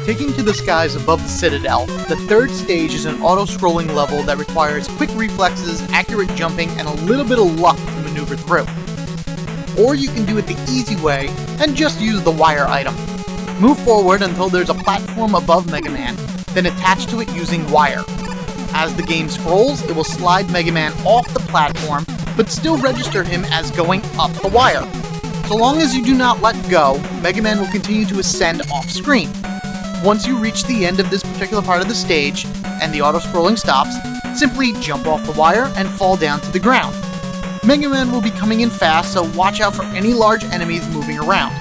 Taking to the skies above the Citadel, the third stage is an auto-scrolling level that requires quick reflexes, accurate jumping, and a little bit of luck to maneuver through. Or you can do it the easy way and just use the wire item. Move forward until there's a platform above Mega Man, then attach to it using wire. As the game scrolls, it will slide Mega Man off the platform, but still register him as going up the wire. So long as you do not let go, Mega Man will continue to ascend off-screen. Once you reach the end of this particular part of the stage, and the auto-scrolling stops, simply jump off the wire and fall down to the ground. Mega Man will be coming in fast, so watch out for any large enemies moving around.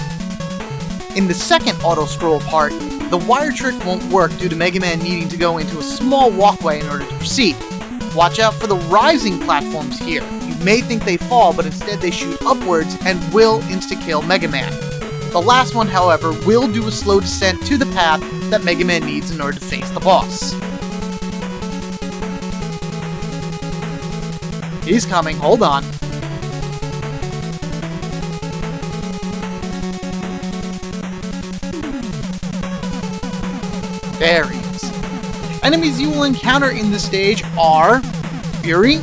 In the second auto-scroll part, the wire trick won't work due to Mega Man needing to go into a small walkway in order to proceed. Watch out for the rising platforms here. You may think they fall, but instead they shoot upwards and will insta-kill Mega Man. The last one, however, will do a slow descent to the path that Mega Man needs in order to face the boss. He's coming, hold on. There he is. Enemies you will encounter in this stage are Fury,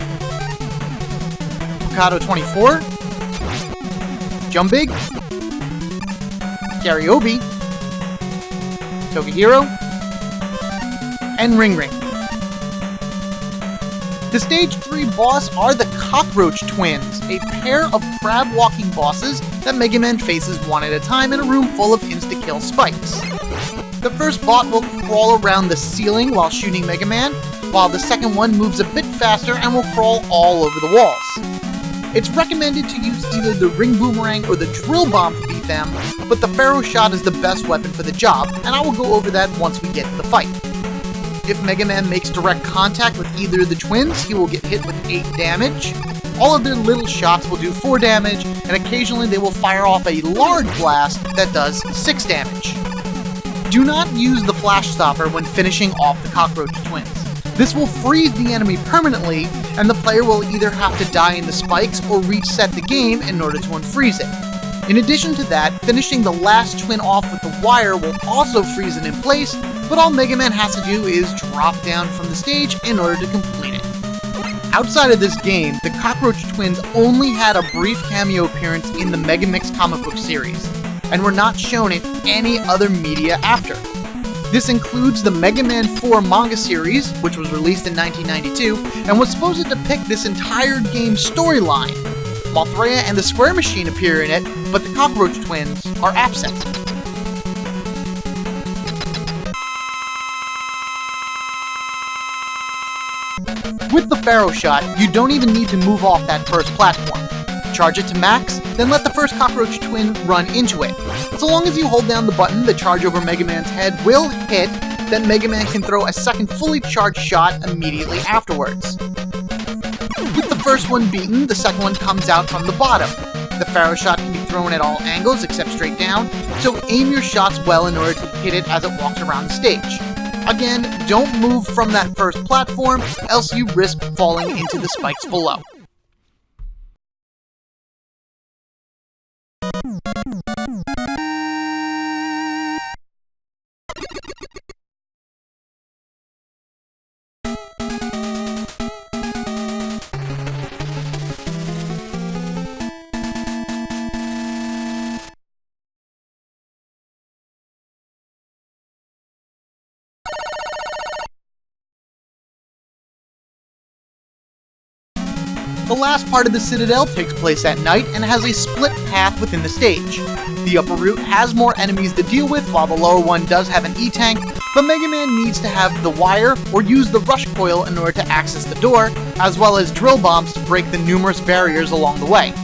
Picado 24, Jumbig, Garyobi, Togehiro, and Ring Ring. The Stage 3 boss are the Cockroach Twins, a pair of crab-walking bosses that Mega Man faces one at a time in a room full of insta-kill spikes. The first bot will crawl around the ceiling while shooting Mega Man, while the second one moves a bit faster and will crawl all over the walls. It's recommended to use either the Ring Boomerang or the Drill Bomb to beat them, but the Pharaoh Shot is the best weapon for the job, and I will go over that once we get to the fight. If Mega Man makes direct contact with either of the twins, he will get hit with 8 damage. All of their little shots will do 4 damage, and occasionally they will fire off a large blast that does 6 damage. Do not use the Flash Stopper when finishing off the Cockroach Twins. This will freeze the enemy permanently, and the player will either have to die in the spikes or reset the game in order to unfreeze it. In addition to that, finishing the last twin off with the wire will also freeze it in place, but all Mega Man has to do is drop down from the stage in order to complete it. Outside of this game, the Cockroach Twins only had a brief cameo appearance in the Mega Mix comic book series, and were not shown in any other media after. This includes the Mega Man 4 manga series, which was released in 1992, and was supposed to depict this entire game's storyline. Mothra and the Square Machine appear in it, but the Cockroach Twins are absent. With the Pharaoh Shot, you don't even need to move off that first platform. Charge it to max, then let the first Cockroach Twin run into it. So long as you hold down the button, the charge over Mega Man's head will hit, then Mega Man can throw a second fully charged shot immediately afterwards. With the first one beaten, the second one comes out from the bottom. The Pharaoh Shot can be thrown at all angles except straight down, so aim your shots well in order to hit it as it walks around the stage. Again, don't move from that first platform, else you risk falling into the spikes below. The last part of the Citadel takes place at night and has a split path within the stage. The upper route has more enemies to deal with, while the lower one does have an E-Tank, but Mega Man needs to have the wire or use the rush coil in order to access the door, as well as drill bombs to break the numerous barriers along the way.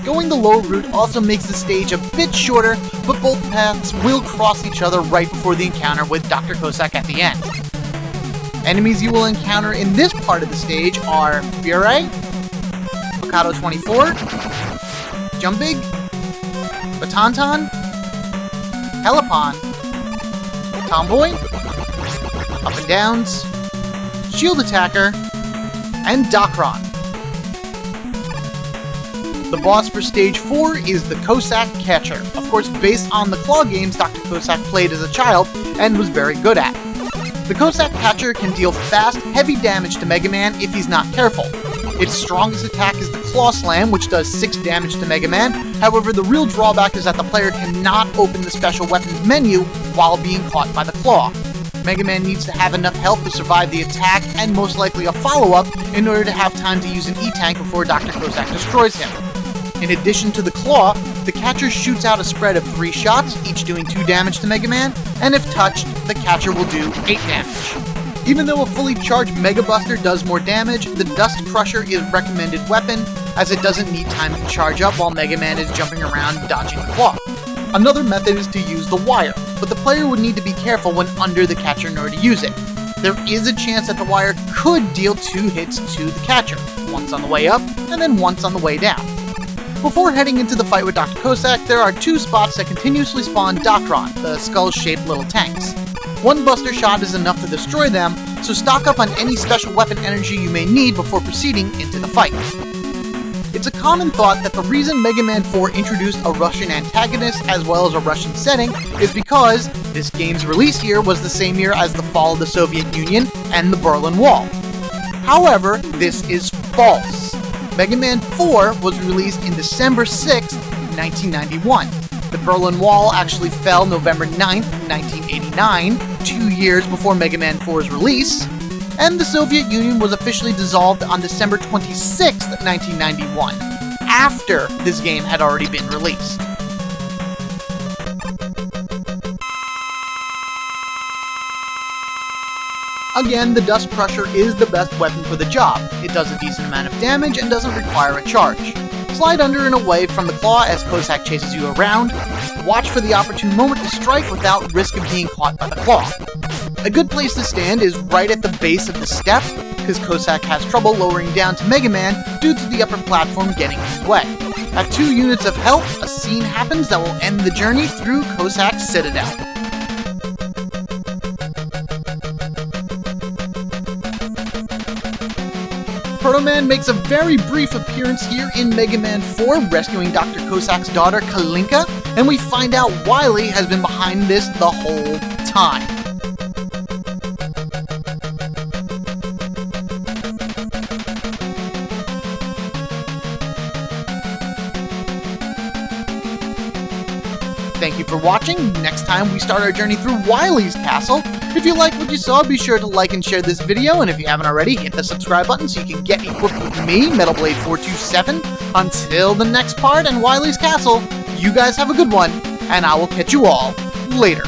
Going the lower route also makes the stage a bit shorter, but both paths will cross each other right before the encounter with Dr. Cossack at the end. Enemies you will encounter in this part of the stage are Fury, Mikado 24, Jumbig, Batonton, Helipon, Tomboy, Up and Downs, Shield Attacker, and Docron. The boss for Stage 4 is the Cossack Catcher, of course based on the Claw games Dr. Cossack played as a child and was very good at. The Cossack Catcher can deal fast, heavy damage to Mega Man if he's not careful. Its strongest attack is the Claw Slam, which does 6 damage to Mega Man. However, the real drawback is that the player cannot open the special weapons menu while being caught by the Claw. Mega Man needs to have enough health to survive the attack, and most likely a follow-up, in order to have time to use an E-Tank before Dr. Cossack destroys him. In addition to the Claw, the Catcher shoots out a spread of 3 shots, each doing 2 damage to Mega Man, and if touched, the Catcher will do 8 damage. Even though a fully charged Mega Buster does more damage, the Dust Crusher is recommended weapon, as it doesn't need time to charge up while Mega Man is jumping around dodging the Claw. Another method is to use the Wire, but the player would need to be careful when under the Catcher in order to use it. There is a chance that the Wire could deal 2 hits to the Catcher, once on the way up, and then once on the way down. Before heading into the fight with Dr. Cossack, there are 2 spots that continuously spawn Docron, the skull-shaped little tanks. 1 Buster Shot is enough to destroy them, so stock up on any special weapon energy you may need before proceeding into the fight. It's a common thought that the reason Mega Man 4 introduced a Russian antagonist as well as a Russian setting is because this game's release year was the same year as the fall of the Soviet Union and the Berlin Wall. However, this is false. Mega Man 4 was released in December 6, 1991. The Berlin Wall actually fell November 9, 1989, 2 years before Mega Man 4's release, and the Soviet Union was officially dissolved on December 26, 1991, after this game had already been released. Again, the Dust Crusher is the best weapon for the job. It does a decent amount of damage and doesn't require a charge. Slide under and away from the Claw as Cossack chases you around. Watch for the opportune moment to strike without risk of being caught by the Claw. A good place to stand is right at the base of the step, because Cossack has trouble lowering down to Mega Man due to the upper platform getting in his way. At 2 units of health, a scene happens that will end the journey through Cossack's Citadel. Proto Man makes a very brief appearance here in Mega Man 4, rescuing Dr. Cossack's daughter, Kalinka, and we find out Wily has been behind this the whole time. Thank you for watching. Next time we start our journey through Wily's castle. If you liked what you saw, be sure to like and share this video, and if you haven't already, hit the subscribe button so you can get equipped with me, MetalBlade427. Until the next part and Wily's castle, you guys have a good one, and I will catch you all later.